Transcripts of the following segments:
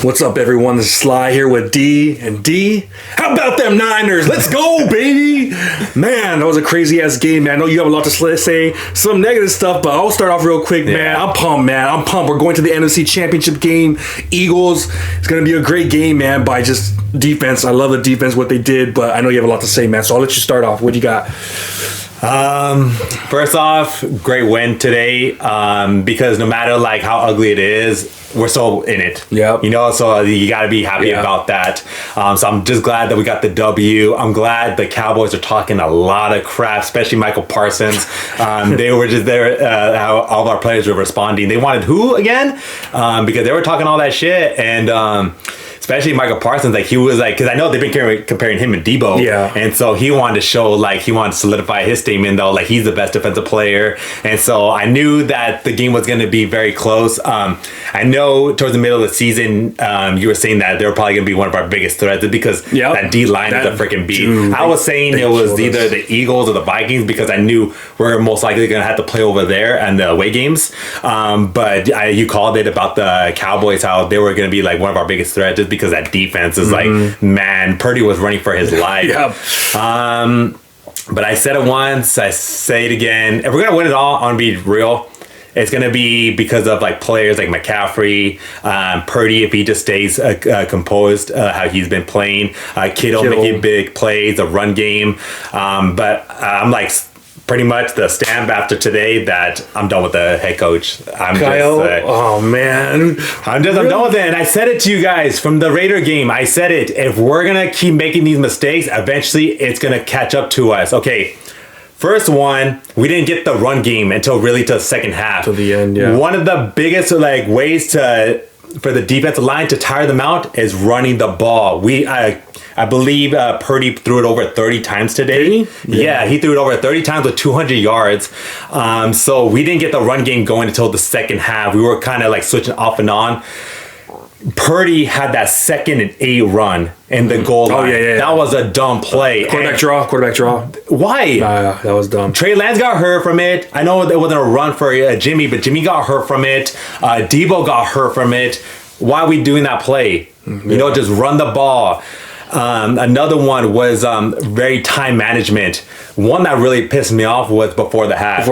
What's up, everyone? This is Sly here with D and D. How about them Niners? Let's go, baby! Man, that was a crazy-ass game, man. I know you have a lot to say, some negative stuff, but I'll start off real quick, man. I'm pumped, man. I'm pumped. We're going to the NFC Championship game. Eagles. It's going to be a great game, man, by just defense. I love the defense, what they did, but I know you have a lot to say, man, so I'll let you start off. What do you got? First off, great win today, because no matter like how ugly it is, we're so in it. Yep. You know, so you got to be happy about that. So I'm just glad that we got the W. I'm glad the Cowboys are talking a lot of crap, especially Michael Parsons. They were just there, how all of our players were responding. They wanted who again? Because they were talking all that shit, and especially Michael Parsons, like he was like, because I know they've been comparing him and Debo, and so he wanted to show, like he wanted to solidify his statement though, like he's the best defensive player, and so I knew that the game was going to be very close. I know towards the middle of the season, you were saying that they were probably going to be one of our biggest threats because that D line is a freaking beat. Dude, I was saying it was either the Eagles or the Vikings because I knew we're most likely going to have to play over there and the away games. But you called it about the Cowboys, how they were going to be like one of our biggest threats just because that defense is like, man, Purdy was running for his life. But I said it once, I say it again. If we're going to win it all, I want to be real. It's going to be because of like players like McCaffrey, Purdy, if he just stays composed, how he's been playing. Kittle making big plays, the run game. But I'm like pretty much the stamp after today that I'm done with the head coach. I'm Kyle, oh man. I'm done with it. And I said it to you guys from the Raider game. I said it. If we're going to keep making these mistakes, eventually it's going to catch up to us. Okay. First one, we didn't get the run game until really to the second half. To the end, One of the biggest like ways for the defensive line to tire them out is running the ball. I believe Purdy threw it over 30 times today. Yeah, he threw it over 30 times with 200 yards. So we didn't get the run game going until the second half. We were kind of like switching off and on. Purdy had that 2nd and 8 run in the goal line. That was a dumb play. Quarterback draw. Why? That was dumb. Trey Lance got hurt from it. I know it wasn't a run for Jimmy, but Jimmy got hurt from it. Debo got hurt from it. Why are we doing that play? You know, just run the ball. Another one was very time management. One that really pissed me off was before the half.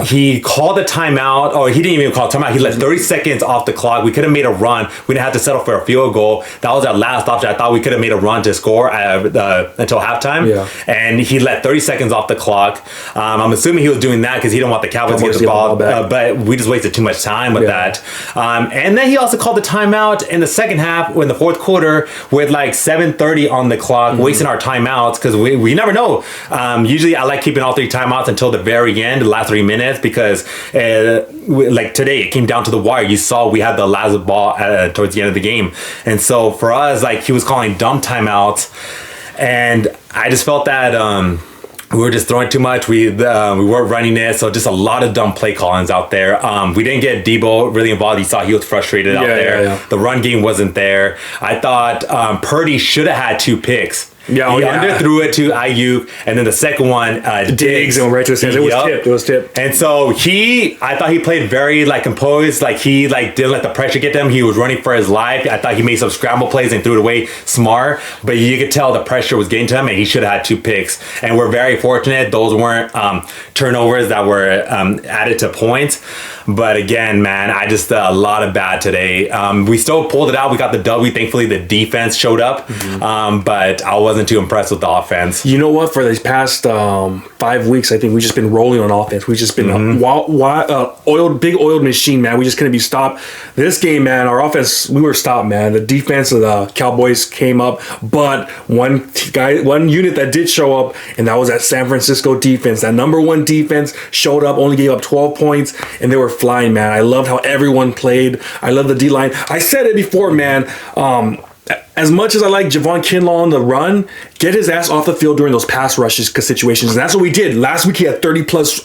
He called a timeout, or he didn't even call a timeout. He let 30 seconds off the clock. We could have made a run. We didn't have to settle for a field goal. That was our last option. I thought we could have made a run to score until halftime. And he let 30 seconds off the clock. I'm assuming he was doing that because he didn't want the Cowboys to get the ball back. But we just wasted too much time with that. And then he also called the timeout in the second half, in the fourth quarter, with like 7:30 on the clock, wasting our timeouts because we never know. Usually I like keeping all 3 timeouts until the very end, the last 3 minutes, because like today it came down to the wire. You saw we had the last ball towards the end of the game, and so for us, like he was calling dumb timeouts, and I just felt that we were just throwing too much. We weren't running it, so just a lot of dumb play callings out there. We didn't get Debo really involved. You saw he was frustrated out there. The run game wasn't there. I thought Purdy should have had 2 picks. He underthrew it to Ayuk, and then the second one, Diggs and right to his hands. It was tipped. And so I thought he played very like composed, like he like didn't let the pressure get to him. He was running for his life. I thought he made some scramble plays and threw it away smart, but you could tell the pressure was getting to him, and he should have had 2 picks. And we're very fortunate those weren't turnovers that were added to points. But again, man, I just a lot of bad today. We still pulled it out. We got the W. Thankfully, the defense showed up, but I wasn't too impressed with the offense. You know what? For these past 5 weeks, I think we've just been rolling on offense. We've just been big oiled machine, man. We just couldn't be stopped. This game, man, our offense, we were stopped, man. The defense of the Cowboys came up, but one unit that did show up, and that was that San Francisco defense. That number 1 defense showed up, only gave up 12 points, and they were flying, man. I loved how everyone played. I love the D-line. I said it before, man. As much as I like Javon Kinlaw on the run, get his ass off the field during those pass rushes situations. And that's what we did. Last week he had 30 plus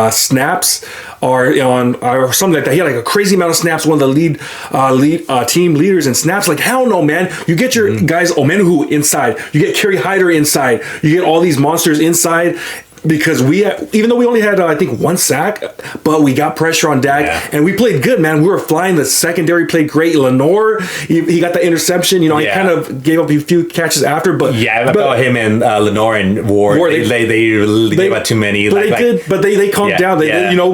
snaps or something like that. He had like a crazy amount of snaps, one of the team leaders in snaps. Like, hell no, man. You get your guys, Omenuhu inside. You get Kerry Hyder inside. You get all these monsters inside. because even though we only had I think one sack, but we got pressure on Dak and we played good, man. We were flying. The secondary played great. Lenore, he got the interception. He kind of gave up a few catches after, but about him and Lenore and Ward, they gave up too many. But they calmed down.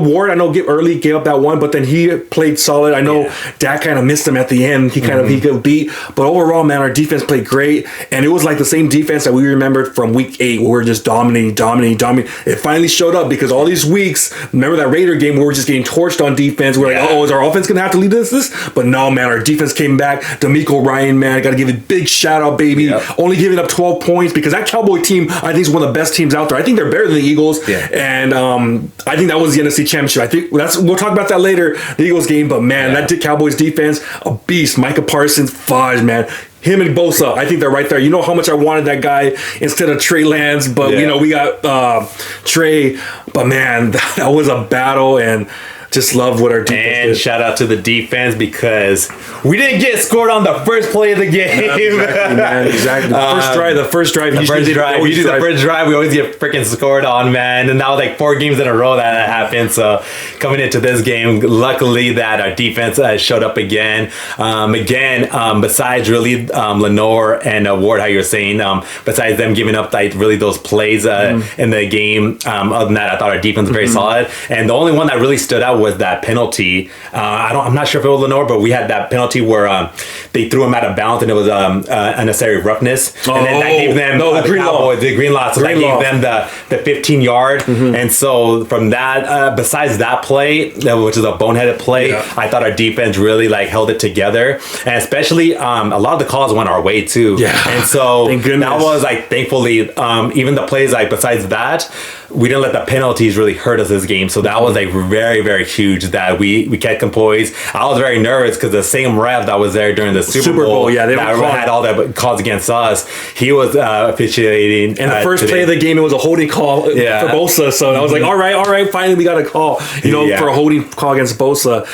Ward, I know early gave up that one, but then he played solid. I know Dak kind of missed him at the end. He he got beat, but overall, man, our defense played great, and it was like the same defense that we remembered from week 8, where we were just dominating. It finally showed up because all these weeks, remember that Raider game where we were just getting torched on defense. We're like, is our offense gonna have to lead this? But no, man, our defense came back. D'Amico Ryan, man, I got to give it a big shout out, baby. Yep. Only giving up 12 points because that Cowboy team, I think, is one of the best teams out there. I think they're better than the Eagles, and I think that was the NFC Championship. I think we'll talk about that later, the Eagles game. But man, that Cowboys defense, a beast. Micah Parsons, fudge, man. Him and Bosa, I think they're right there. You know how much I wanted that guy instead of Trey Lance, but we got Trey. But man, that was a battle, and just love what our defense did. Shout out to the defense because we didn't get scored on the first play of the game. Exactly, man. Exactly. The first drive. We do the first drive. We always get freaking scored on, man. And that was like 4 games in a row that happened. So coming into this game, luckily that our defense showed up again. Besides really Lenore and Ward, how you're saying, besides them giving up like really those plays in the game, other than that, I thought our defense was very solid. And the only one that really stood out was that penalty. I'm not sure if it was Lenore, but we had that penalty where they threw him out of bounds and it was unnecessary roughness. And then that gave them the green law. So that gave them the 15-yard. And so from that, besides that play, which is a boneheaded play, I thought our defense really like held it together. And especially a lot of the calls went our way too. And so that was like, thankfully, even the plays like besides that, we didn't let the penalties really hurt us this game. So that was like very, very huge that we kept composed. I was very nervous because the same ref that was there during the Super Bowl they that had all the calls against us, he was officiating. And the first play of the game, it was a holding call for Bosa. So I was like, all right, finally we got a call, for a holding call against Bosa.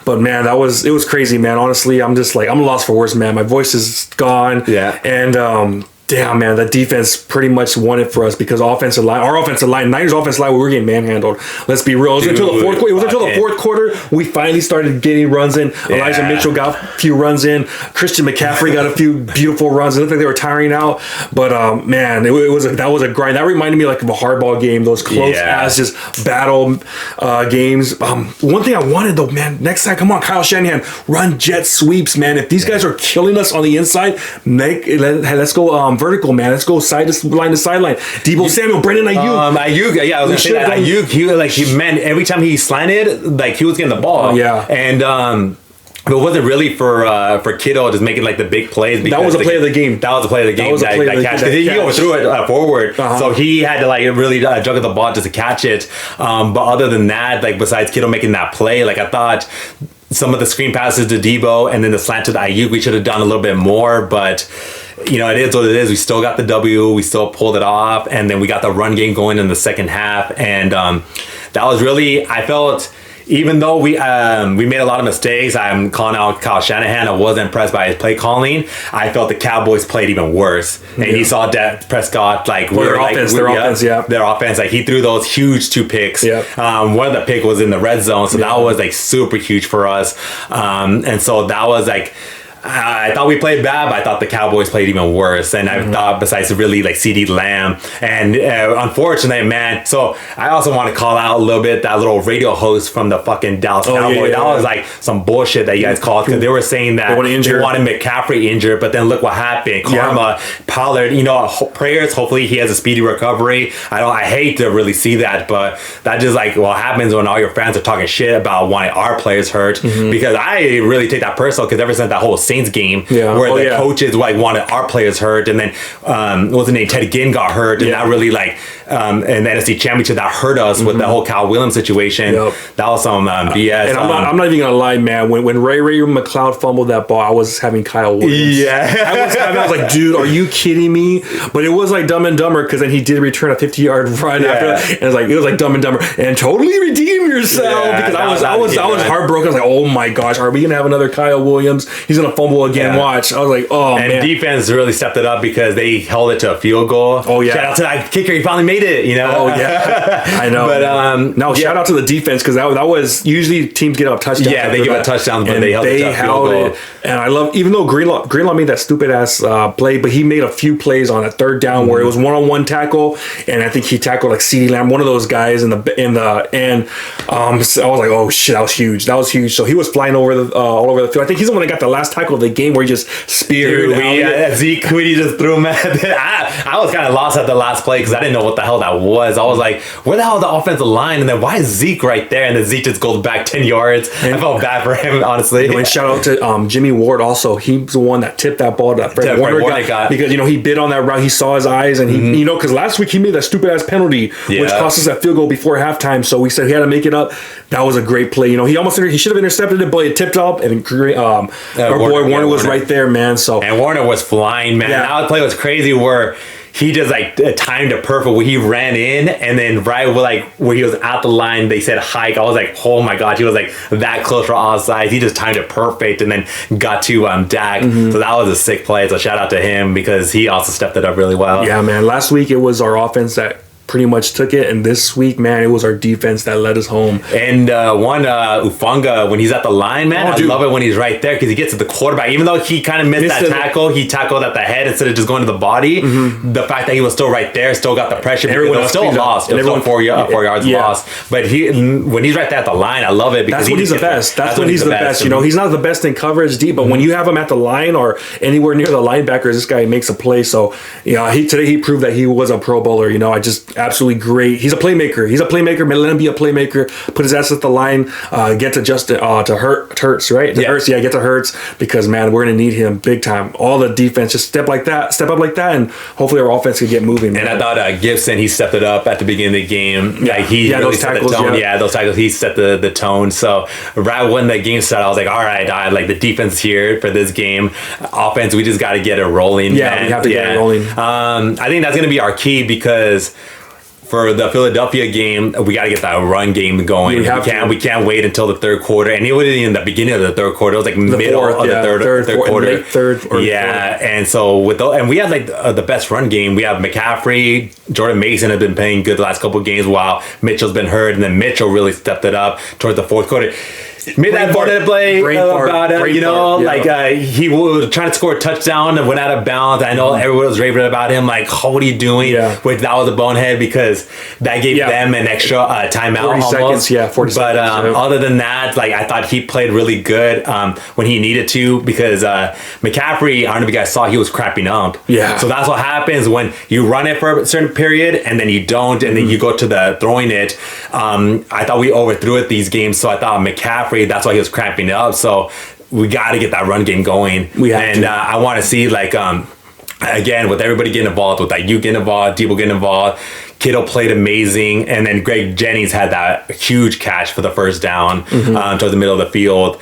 But man, it was crazy, man. Honestly, I'm just like, I'm lost for words, man. My voice is gone. And damn, man, that defense pretty much won it for us because our offensive line, Niners offensive line, we were getting manhandled. Let's be real. It was until the fourth quarter we finally started getting runs in. Elijah Mitchell got a few runs in. Christian McCaffrey got a few beautiful runs. It looked like they were tiring out, but man, that was a grind. That reminded me like of a hardball game. Those close ass just battle games. One thing I wanted though, man, next time, come on, Kyle Shanahan, run jet sweeps, man. If these guys are killing us on the inside, let's go. Vertical, man. Let's go line to sideline. Debo Samuel, Brandon Ayuk. I was gonna say that Ayuk, man, every time he slanted, like he was getting the ball. And it wasn't really for Kittle just making like the big plays. That was a play of the game. That was a play of the game. Because he overthrew it forward, so he had to like really juggle the ball just to catch it. But other than that, like besides Kittle making that play, like I thought some of the screen passes to Debo and then the slant to the Ayuk, we should have done a little bit more, but it is what it is. We still got the W. We still pulled it off, and then we got the run game going in the second half, and that was really, I felt, even though we made a lot of mistakes, I'm calling out Kyle Shanahan. I wasn't impressed by his play calling. I felt the Cowboys played even worse. And he saw Dak Prescott their offense. Like he threw those huge 2 picks. One of the pick was in the red zone, so that was like super huge for us. And so that was like, I thought we played bad, but I thought the Cowboys played even worse. And I thought besides really like CD Lamb and unfortunately, man. So I also want to call out a little bit that little radio host from the fucking Dallas Cowboys. That was like some bullshit that you guys called because they were saying that they wanted McCaffrey injured, but then look what happened. Karma, Pollard, prayers. Hopefully he has a speedy recovery. I hate to really see that, but that just like what happens when all your fans are talking shit about wanting our players hurt because I really take that personal because ever since that whole Saints game where the coaches like wanted our players hurt, and then what's the name, Teddy Ginn got hurt, and that really like in the NFC Championship that hurt us with the whole Kyle Williams situation. That was some BS. And I'm not even gonna lie, man. When Ray McLeod fumbled that ball, I was having Kyle Williams. I was like, dude, are you kidding me? But it was like Dumb and Dumber because then he did return a 50-yard run after that, and it was like Dumb and Dumber and totally redeem yourself because I was heartbroken. I was like, oh my gosh, are we gonna have another Kyle Williams? He's gonna fumble again. Watch. I was like, oh, and man. defense really stepped it up because they held it to a field goal. Oh, yeah. Shout out to that kicker. He finally made it, Oh, yeah. I know. But, no, shout out to the defense because that was usually teams get up touchdowns. Yeah, they give a touchdown, but they held it to a field goal. It. And I love, even though Greenlaw made that stupid ass play, but he made a few plays on a third down where it was one-on-one tackle, and I think he tackled like CeeDee Lamb, one of those guys in the end. So I was like, oh shit, that was huge. So he was flying over all over the field. I think he's the one that got the last tackle of the game where he just speared. Zeke Quiddy just threw him. I was kind of lost at the last play because I didn't know what the hell that was. I was like, where the hell is the offensive line? And then why is Zeke right there? And then Zeke just goes back 10 yards. I felt bad for him, honestly. And shout out to Jimmy Ward also. He's the one that tipped that ball to Fred Warner got. Because, he bid on that route. He saw his eyes and he, because last week he made that stupid ass penalty, which cost us that field goal before halftime. So we said he had to make it up. That was a great play. He should have intercepted it, but it tipped up and our boy Warner was right there, man. And Warner was flying, man. Yeah. That play was crazy where he just timed it perfect where he ran in and then right where he was at the line they said hike. I was like, oh my gosh, he was that close for offside. He just timed it perfect and then got to Dak. So that was a sick play. So shout out to him because he also stepped it up really well. Yeah, man. Last week it was our offense that pretty much took it, and this week, man, it was our defense that led us home. And Ufunga, when he's at the line, man, I love it when he's right there because he gets to the quarterback. Even though he kind of missed that tackle, he tackled at the head instead of just going to the body. The fact that he was still right there, still got the pressure. Everyone was still lost. It was still 4 yards lost. But when he's right there at the line, I love it because that's when he's the best. That's when he's the best. He's not the best in coverage deep, but when you have him at the line or anywhere near the linebackers, this guy makes a play. So, today he proved that he was a Pro Bowler. I just absolutely great. He's a playmaker. Let him be a playmaker. Put his ass at the line. Get to Hurts, right? Get to Hurts because, man, we're gonna need him big time. All the defense just step up like that, and hopefully our offense can get moving. Man. And I thought Gibson, he stepped it up at the beginning of the game. He really those set tackles, the tone. Those tackles. He set the tone. So right when the game started, I was like, all right, the defense here for this game. Offense, we just got to get it rolling. Yeah, man. We have to get it rolling. I think that's gonna be our key because for the Philadelphia game, we got to get that run game going. We can't wait until the third quarter. And it wasn't in the beginning of the third quarter. It was middle of the third quarter. Late third. And so and we had the best run game. We have McCaffrey, Jordan Mason have been playing good the last couple of games while Mitchell's been hurt. And then Mitchell really stepped it up towards the fourth quarter. Made that Barnett play about it, he was trying to score a touchdown and went out of bounds. I know everyone was raving about him, what are you doing? Which that was a bonehead because that gave them an extra timeout 40 almost. seconds, 40 but seconds. Other than that, I thought he played really good when he needed to because McCaffrey, I don't know if you guys saw, he was crapping up. Yeah. So that's what happens when you run it for a certain period and then you don't, and then you go to the throwing it. I thought we overthrew it these games, so I thought McCaffrey, that's why he was cramping up. So we got to get that run game going. I want to see again with everybody getting involved, with you getting involved, Debo getting involved. Kittle played amazing, and then Greg Jennings had that huge catch for the first down towards the middle of the field,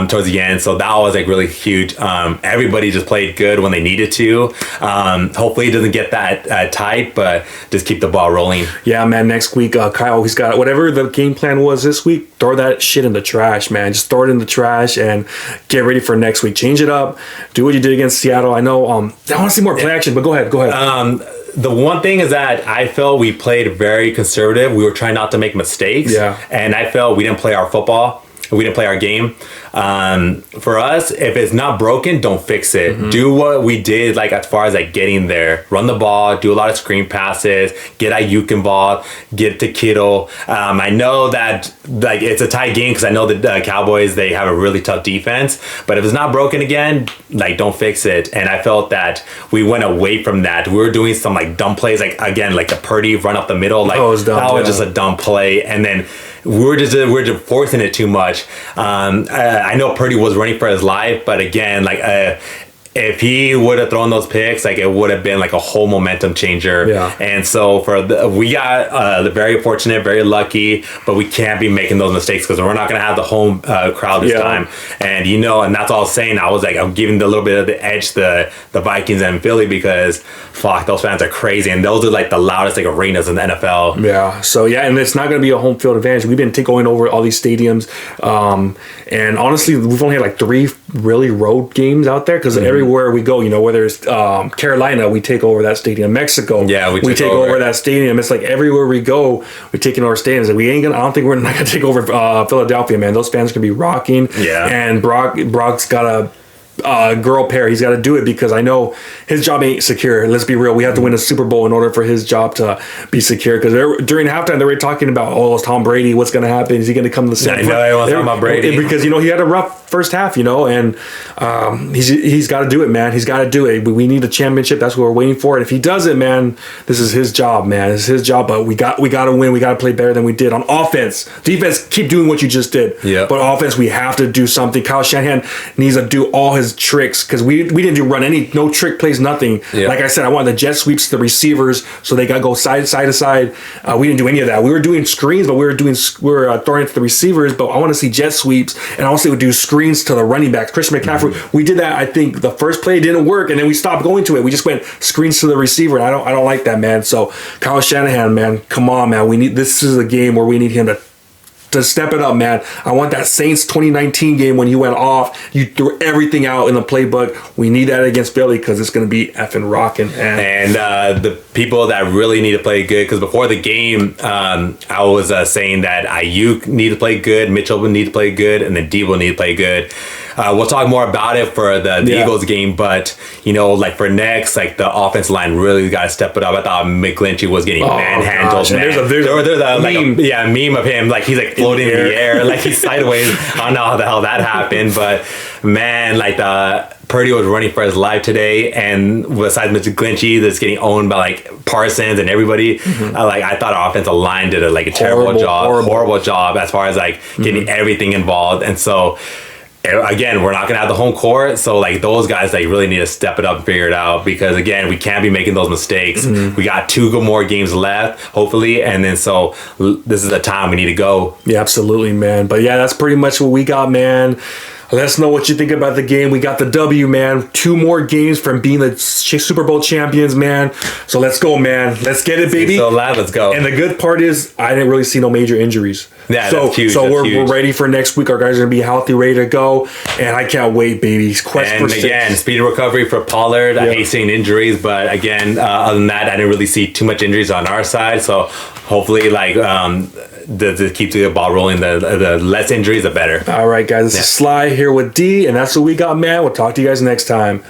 towards the end. So that was really huge. Everybody just played good when they needed to. Hopefully it doesn't get that tight, but just keep the ball rolling. Yeah, man. Next week, Kyle, he's got whatever the game plan was this week. Throw that shit in the trash, man. Just throw it in the trash and get ready for next week. Change it up. Do what you did against Seattle. I know. I want to see more play action, but go ahead. The one thing is that I felt we played very conservative. We were trying not to make mistakes. Yeah. And I felt we didn't play our football. We didn't play our game. For us, if it's not broken, don't fix it. Do what we did, as far as getting there. Run the ball, do a lot of screen passes, get Ayuk involved, get to Kittle. I know that it's a tight game because I know the Cowboys, they have a really tough defense. But if it's not broken again, don't fix it. And I felt that we went away from that. We were doing some dumb plays, again, the Purdy run up the middle. That was just a dumb play. And then we're just forcing it too much. I know Purdy was running for his life, but again, if he would have thrown those picks, like it would have been like a whole momentum changer. Yeah. And so we got very fortunate, very lucky, but we can't be making those mistakes because we're not going to have the home crowd this time. And and that's all I was saying. I was like, I'm giving a little bit of the edge to the Vikings and Philly because fuck, those fans are crazy, and those are like the loudest like arenas in the NFL. Yeah. So and it's not going to be a home field advantage. We've been going over all these stadiums, and honestly, we've only had like 3 really road games out there because everywhere we go, whether it's Carolina, we take over that stadium. Mexico, we take over that stadium. It's like everywhere we go, we're taking over stadiums, and I don't think we're not gonna take over Philadelphia, man. Those fans can be rocking. Yeah. And Brock's got a girl pair. He's got to do it because I know his job ain't secure. Let's be real. We have to win a Super Bowl in order for his job to be secure. Because during halftime, they were talking about, it's Tom Brady. What's going to happen? Is he going to come to the center? I know they want to talk about Brady because he had a rough first half. And he's got to do it, man. He's got to do it. We need a championship. That's what we're waiting for. And if he does it, man, this is his job, man. This is his job. But we got to win. We got to play better than we did on offense. Defense, keep doing what you just did. Yeah. But offense, we have to do something. Kyle Shanahan needs to do all his tricks because we didn't run no trick plays, nothing. Yeah. Like I said, I wanted the jet sweeps to the receivers so they got to go side to side. We didn't do any of that. We were doing screens, but we were throwing it to the receivers. But I want to see jet sweeps, and I want to see we do screens to the running backs. Christian McCaffrey, we did that. I think the first play didn't work, and then we stopped going to it. We just went screens to the receiver, and I don't like that, man. So Kyle Shanahan, man, come on, man. This is a game where we need him to step it up, man. I want that Saints 2019 game when you went off. You threw everything out in the playbook. We need that against Philly because it's going to be effing rocking, man. And the people that really need to play good, because before the game, I was saying that Ayuk need to play good, Mitchell would need to play good, and then Debo need to play good. We'll talk more about it for the Eagles game, but like for next, like the offensive line really got to step it up. I thought McGlinchey was getting manhandled. There's a meme of him, like he's like floating in the air, like he's sideways. I don't know how the hell that happened, but man, like Purdy was running for his life today, and besides Mr. Glinchy, that's getting owned by like Parsons and everybody. I thought our offensive line did a terrible job as far as like getting everything involved, and so. Again, we're not gonna have the home court, so like those guys really need to step it up and figure it out because again, we can't be making those mistakes. We got 2 more games left, hopefully, and then so this is the time we need to go. Yeah, absolutely, man. But yeah, that's pretty much what we got, man. Let us know what you think about the game. We got the W, man. 2 more games from being the Super Bowl champions, man. So let's go, man. Let's get it, baby. So loud, let's go. And the good part is I didn't really see no major injuries. Yeah, that's huge. So we're ready for next week. Our guys are going to be healthy, ready to go. And I can't wait, baby. And again, speedy recovery for Pollard. I hate seeing injuries, but again, other than that, I didn't really see too much injuries on our side. So hopefully, to keep the ball rolling, the less injuries, the better. All right, guys. This is Sly here with D, and that's what we got, man. We'll talk to you guys next time.